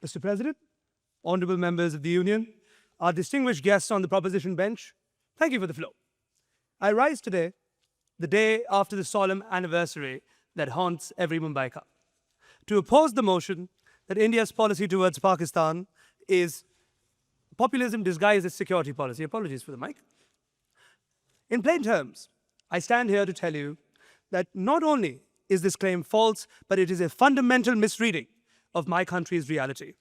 Mr. President, honorable members of the Union, our distinguished guests on the proposition bench, thank you for the floor. I rise today, the day after the solemn anniversary that haunts every Mumbaikar, to oppose the motion that India's policy towards Pakistan is populism disguised as security policy. Apologies for the mic. In plain terms, I stand here to tell you that not only is this claim false, but it is a fundamental misreading of my country's reality.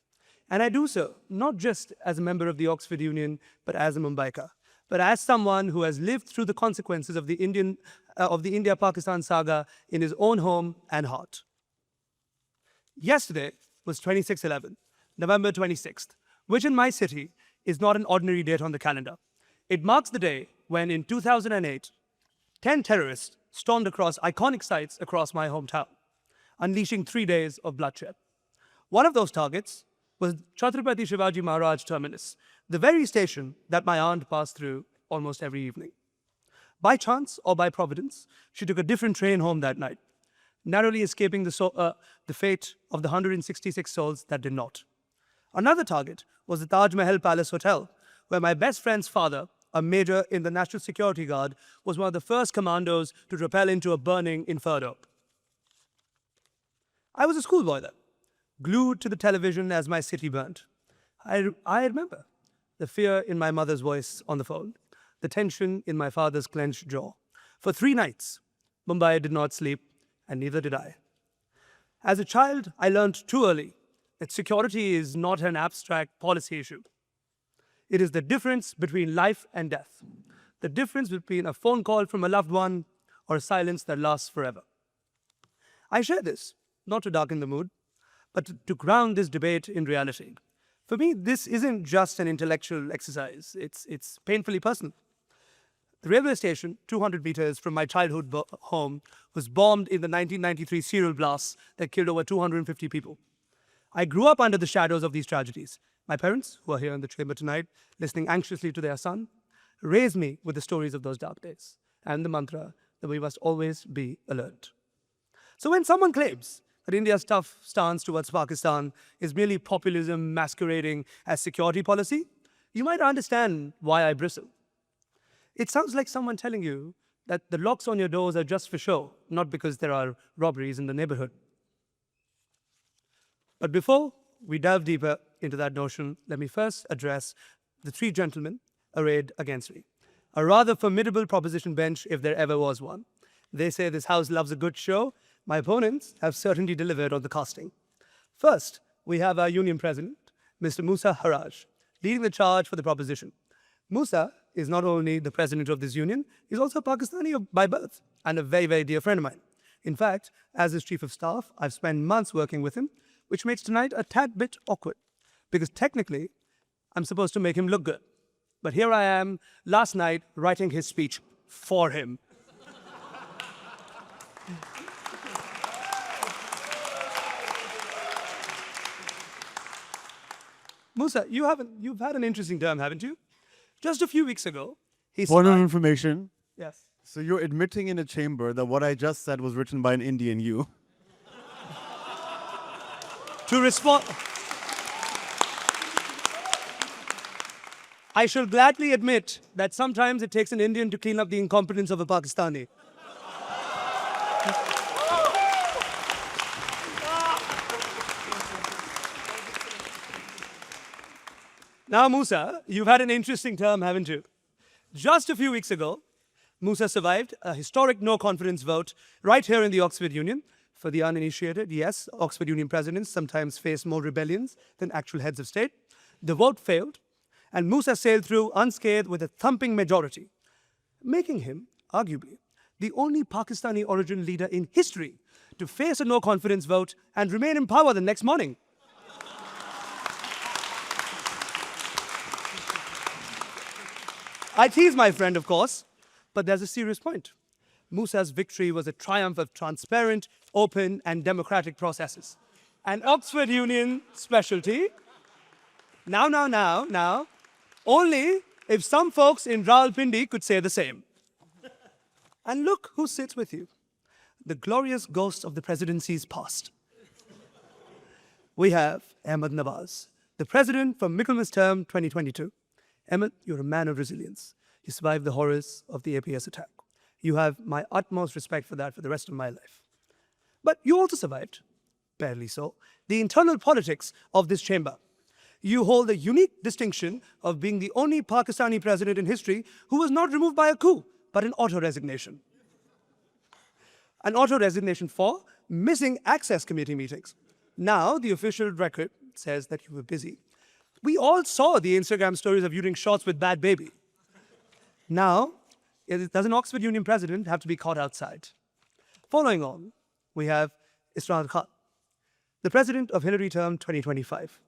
And I do so not just as a member of the Oxford Union, but as a Mumbaikar, but as someone who has lived through the consequences of the India-Pakistan saga in his own home and heart. Yesterday was 26/11, November 26th, which in my city is not an ordinary date on the calendar. It marks the day when, in 2008, 10 terrorists stormed across iconic sites across my hometown, unleashing 3 days of bloodshed. One of those targets was Chhatrapati Shivaji Maharaj Terminus, the very station that my aunt passed through almost every evening. By chance or by providence, she took a different train home that night, narrowly escaping the fate of the 166 souls that did not. Another target was the Taj Mahal Palace Hotel, where my best friend's father, a major in the National Security Guard, was one of the first commandos to rappel into a burning Inferno. I was a schoolboy then, glued to the television as my city burnt. I remember the fear in my mother's voice on the phone, the tension in my father's clenched jaw. For 3 nights, Mumbai did not sleep, and neither did I. As a child, I learned too early that security is not an abstract policy issue. It is the difference between life and death, the difference between a phone call from a loved one or a silence that lasts forever. I share this, not to darken the mood, but to ground this debate in reality. For me, this isn't just an intellectual exercise. It's painfully personal. The railway station, 200 meters from my childhood home, was bombed in the 1993 serial blasts that killed over 250 people. I grew up under the shadows of these tragedies. My parents, who are here in the chamber tonight, listening anxiously to their son, raised me with the stories of those dark days and the mantra that we must always be alert. So when someone claims that India's tough stance towards Pakistan is merely populism masquerading as security policy, you might understand why I bristle. It sounds like someone telling you that the locks on your doors are just for show, not because there are robberies in the neighborhood. But before we delve deeper into that notion, let me first address the 3 gentlemen arrayed against me. A rather formidable proposition bench, if there ever was one. They say this house loves a good show. My opponents have certainly delivered on the casting. First, we have our union president, Mr. Musa Haraj, leading the charge for the proposition. Musa is not only the president of this union, he's also a Pakistani by birth and a very, very dear friend of mine. In fact, as his chief of staff, I've spent months working with him, which makes tonight a tad bit awkward, because technically, I'm supposed to make him look good. But here I am, last night, writing his speech for him. Musa, you've had an interesting term, haven't you? Just a few weeks ago, he Point of information. Yes. So you're admitting in a chamber that what I just said was written by an Indian you. To respond, I shall gladly admit that sometimes it takes an Indian to clean up the incompetence of a Pakistani. Now, Musa, you've had an interesting term, haven't you? Just a few weeks ago, Musa survived a historic no-confidence vote right here in the Oxford Union. For the uninitiated, yes, Oxford Union presidents sometimes face more rebellions than actual heads of state. The vote failed, and Musa sailed through unscathed with a thumping majority, making him, arguably, the only Pakistani origin leader in history to face a no-confidence vote and remain in power the next morning. I tease my friend, of course, but there's a serious point. Musa's victory was a triumph of transparent, open, and democratic processes. An Oxford Union specialty. Now, only if some folks in Rawalpindi could say the same. And look who sits with you. The glorious ghost of the presidency's past. We have Ahmed Nawaz, the president for Michaelmas term 2022. Ahmed, you're a man of resilience. You survived the horrors of the APS attack. You have my utmost respect for that for the rest of my life. But you also survived, barely so, the internal politics of this chamber. You hold the unique distinction of being the only Pakistani president in history who was not removed by a coup, but an auto-resignation. An auto-resignation for missing access committee meetings. Now, the official record says that you were busy. We all saw the Instagram stories of you doing shots with Bad Baby. Now, does an Oxford Union president have to be caught outside? Following on, we have Isra Khan, the president of Hillary term 2025.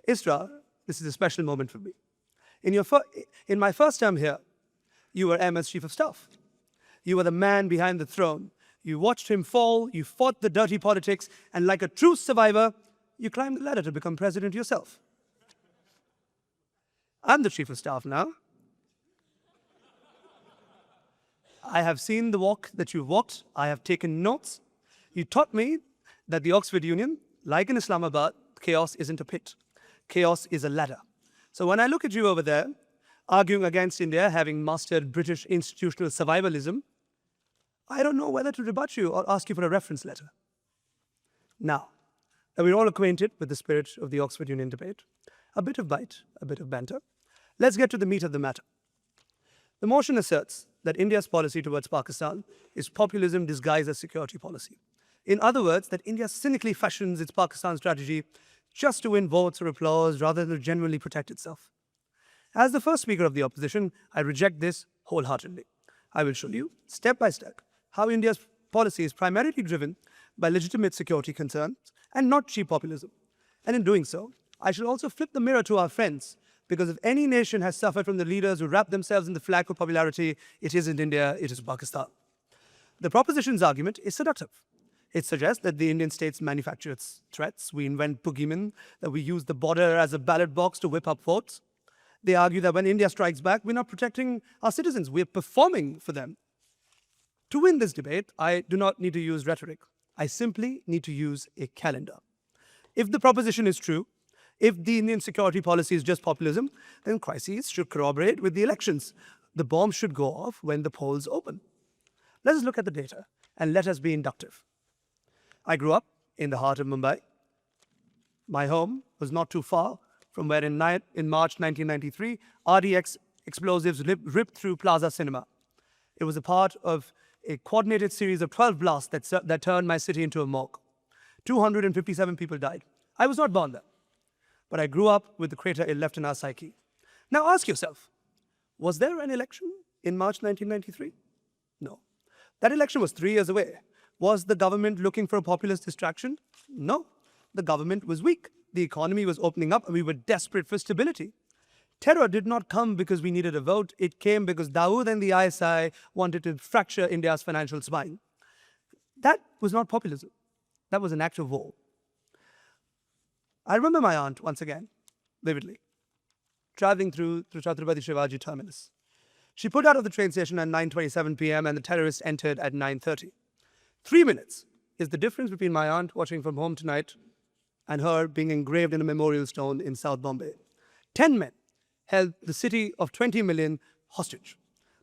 Isra, this is a special moment for me. In my first term here, you were Ahmed's chief of staff. You were the man behind the throne. You watched him fall, you fought the dirty politics, and like a true survivor, you climbed the ladder to become president yourself. I'm the chief of staff now. I have seen the walk that you've walked. I have taken notes. You taught me that the Oxford Union, like in Islamabad, chaos isn't a pit. Chaos is a ladder. So when I look at you over there, arguing against India having mastered British institutional survivalism, I don't know whether to rebut you or ask you for a reference letter. Now, that we're all acquainted with the spirit of the Oxford Union debate, a bit of bite, a bit of banter, let's get to the meat of the matter. The motion asserts that India's policy towards Pakistan is populism disguised as security policy. In other words, that India cynically fashions its Pakistan strategy just to win votes or applause rather than to genuinely protect itself. As the first speaker of the opposition, I reject this wholeheartedly. I will show you, step by step, how India's policy is primarily driven by legitimate security concerns and not cheap populism. And in doing so, I shall also flip the mirror to our friends, because if any nation has suffered from the leaders who wrap themselves in the flag of popularity, it isn't India, it is Pakistan. The proposition's argument is seductive. It suggests that the Indian states manufacture its threats. We invent boogeymen, that we use the border as a ballot box to whip up votes. They argue that when India strikes back, we're not protecting our citizens, we're performing for them. To win this debate, I do not need to use rhetoric. I simply need to use a calendar. If the proposition is true, if the Indian security policy is just populism, then crises should corroborate with the elections. The bomb should go off when the polls open. Let us look at the data and let us be inductive. I grew up in the heart of Mumbai. My home was not too far from where in March 1993, RDX explosives ripped through Plaza Cinema. It was a part of a coordinated series of 12 blasts that turned my city into a morgue. 257 people died. I was not born there, but I grew up with the crater it left in our psyche. Now ask yourself, was there an election in March 1993? No. That election was 3 years away. Was the government looking for a populist distraction? No. The government was weak. The economy was opening up and we were desperate for stability. Terror did not come because we needed a vote. It came because Dawood and the ISI wanted to fracture India's financial spine. That was not populism. That was an act of war. I remember my aunt, once again, vividly, traveling through Chhatrapati Shivaji terminus. She pulled out of the train station at 9:27 p.m. and the terrorists entered at 9:30. 3 minutes is the difference between my aunt watching from home tonight and her being engraved in a memorial stone in South Bombay. 10 men held the city of 20 million hostage.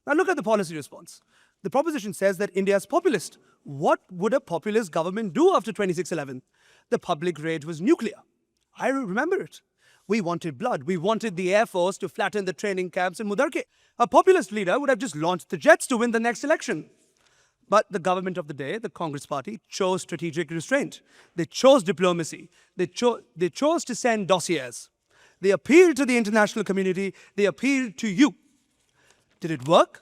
Now look at the policy response. The proposition says that India is populist. What would a populist government do after 26/11? The public rage was nuclear. I remember it. We wanted blood. We wanted the Air Force to flatten the training camps in Mudarke. A populist leader would have just launched the jets to win the next election. But the government of the day, the Congress party, chose strategic restraint. They chose diplomacy. They chose to send dossiers. They appealed to the international community. They appealed to you. Did it work?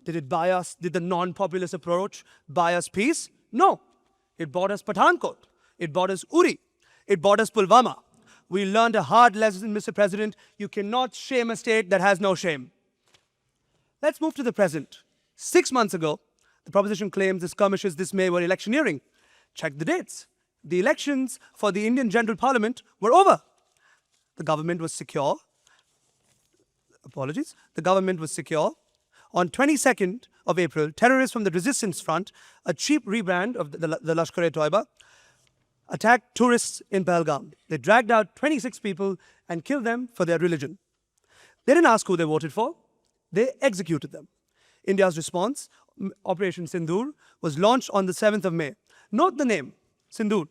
Did the non-populist approach buy us peace? No. It bought us Pathankot. It bought us Uri. It bought us Pulwama. We learned a hard lesson, Mr. President. You cannot shame a state that has no shame. Let's move to the present. 6 months ago, the proposition claims the skirmishes this May were electioneering. Check the dates. The elections for the Indian General Parliament were over. The government was secure. Apologies. The government was secure. On 22nd of April, terrorists from the Resistance Front, a cheap rebrand of the Lashkar-e-Toiba, attacked tourists in Pahalgam. They dragged out 26 people and killed them for their religion. They didn't ask who they voted for. They executed them. India's response, Operation Sindoor, was launched on the 7th of May. Note the name, Sindoor,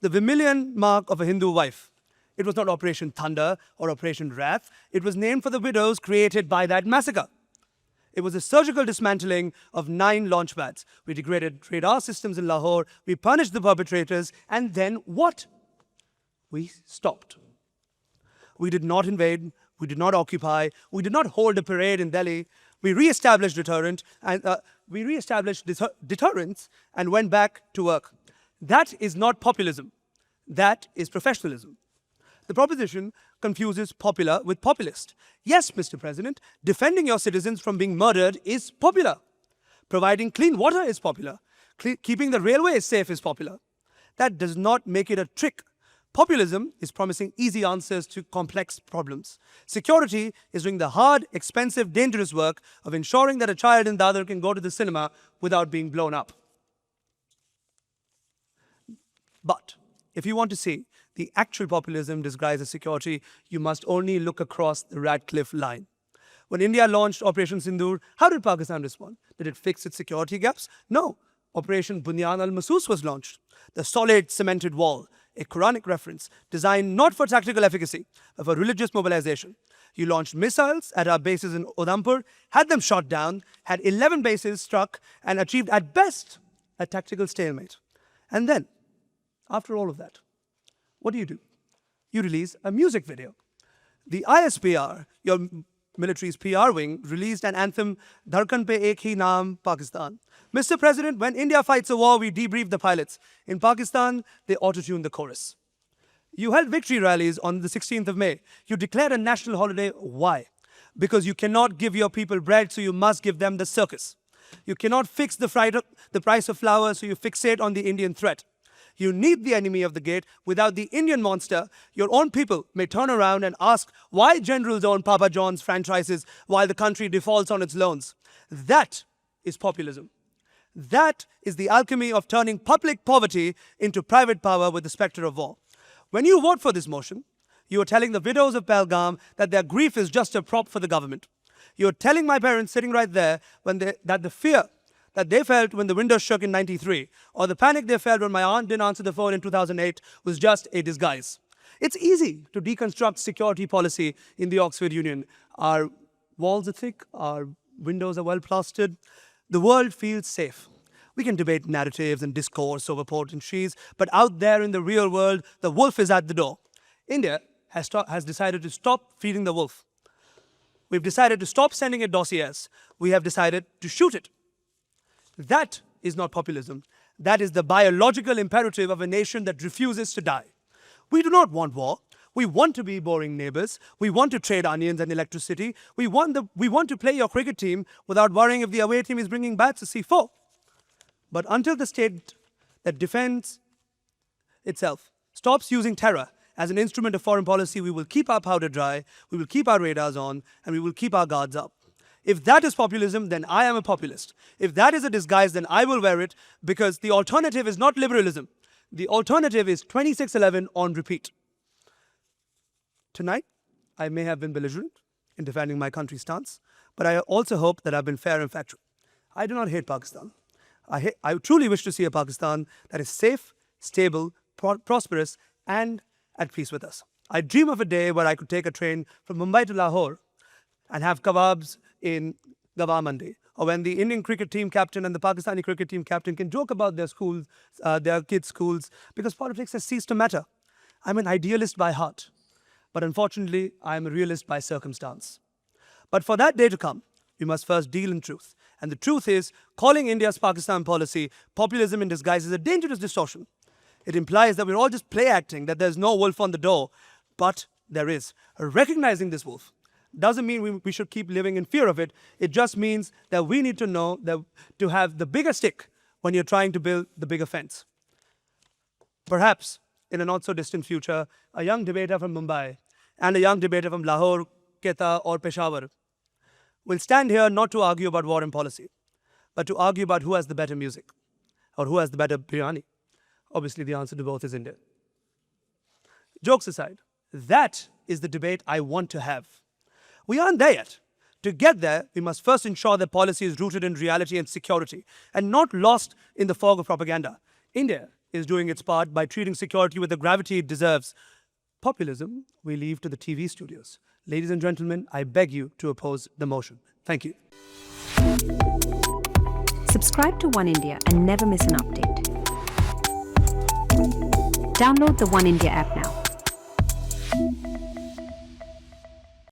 the vermilion mark of a Hindu wife. It was not Operation Thunder or Operation Wrath. It was named for the widows created by that massacre. It was a surgical dismantling of 9 launch pads. We degraded radar systems in Lahore. We punished the perpetrators. And then what? We stopped. We did not invade. We did not occupy. We did not hold a parade in Delhi. We re-established deterrence and went back to work. That is not populism. That is professionalism. The proposition confuses popular with populist. Yes, Mr. President, defending your citizens from being murdered is popular. Providing clean water is popular. Keeping the railways safe is popular. That does not make it a trick. Populism is promising easy answers to complex problems. Security is doing the hard, expensive, dangerous work of ensuring that a child in Dadar can go to the cinema without being blown up. But if you want to see the actual populism disguised as security, you must only look across the Radcliffe line. When India launched Operation Sindoor, how did Pakistan respond? Did it fix its security gaps? No. Operation Bunyan al-Masus was launched. The solid cemented wall, a Quranic reference designed not for tactical efficacy, but for religious mobilization. You launched missiles at our bases in Udhampur, had them shot down, had 11 bases struck, and achieved at best a tactical stalemate. And then, after all of that, what do? You release a music video. The ISPR, your military's PR wing, released an anthem, Dharkan Pe Ek Hi Naam, Pakistan. Mr. President, when India fights a war, we debrief the pilots. In Pakistan, they auto-tune the chorus. You held victory rallies on the 16th of May. You declared a national holiday. Why? Because you cannot give your people bread, so you must give them the circus. You cannot fix the price of flour, so you fixate on the Indian threat. You need the enemy of the gate. Without the Indian monster, your own people may turn around and ask why generals own Papa John's franchises while the country defaults on its loans. That is populism. That is the alchemy of turning public poverty into private power with the specter of war. When you vote for this motion, you are telling the widows of Pahalgam that their grief is just a prop for the government. You are telling my parents sitting right there that the fear that they felt when the windows shook in '93, or the panic they felt when my aunt didn't answer the phone in 2008 was just a disguise. It's easy to deconstruct security policy in the Oxford Union. Our walls are thick, our windows are well plastered. The world feels safe. We can debate narratives and discourse over port and trees, but out there in the real world, the wolf is at the door. India has decided to stop feeding the wolf. We've decided to stop sending it dossiers. We have decided to shoot it. That is not populism. That is the biological imperative of a nation that refuses to die. We do not want war. We want to be boring neighbors. We want to trade onions and electricity. We want to play your cricket team without worrying if the away team is bringing bats to C4. But until the state that defends itself stops using terror as an instrument of foreign policy, we will keep our powder dry, we will keep our radars on, and we will keep our guards up. If that is populism, then I am a populist. If that is a disguise, then I will wear it, because the alternative is not liberalism. The alternative is 2611 on repeat. Tonight, I may have been belligerent in defending my country's stance, but I also hope that I've been fair and factual. I do not hate Pakistan. I truly wish to see a Pakistan that is safe, stable, prosperous, and at peace with us. I dream of a day where I could take a train from Mumbai to Lahore and have kebabs in Gawar Mandi, or when the Indian cricket team captain and the Pakistani cricket team captain can joke about their schools, their kids' schools, because politics has ceased to matter. I'm an idealist by heart, but unfortunately, I am a realist by circumstance. But for that day to come, we must first deal in truth. And the truth is, calling India's Pakistan policy populism in disguise is a dangerous distortion. It implies that we're all just play acting, that there's no wolf on the door, but there is. Recognizing this wolf doesn't mean we should keep living in fear of it. It just means that we need to know that to have the bigger stick when you're trying to build the bigger fence. Perhaps, in a not-so-distant future, a young debater from Mumbai and a young debater from Lahore, Quetta, or Peshawar will stand here not to argue about war and policy, but to argue about who has the better music, or who has the better biryani, Obviously, the answer to both is India. Jokes aside, that is the debate I want to have. We aren't there yet. To get there, we must first ensure that policy is rooted in reality and security and not lost in the fog of propaganda. India is doing its part by treating security with the gravity it deserves. Populism, we leave to the TV studios. Ladies and gentlemen, I beg you to oppose the motion. Thank you. Subscribe to One India and never miss an update. Download the One India app now.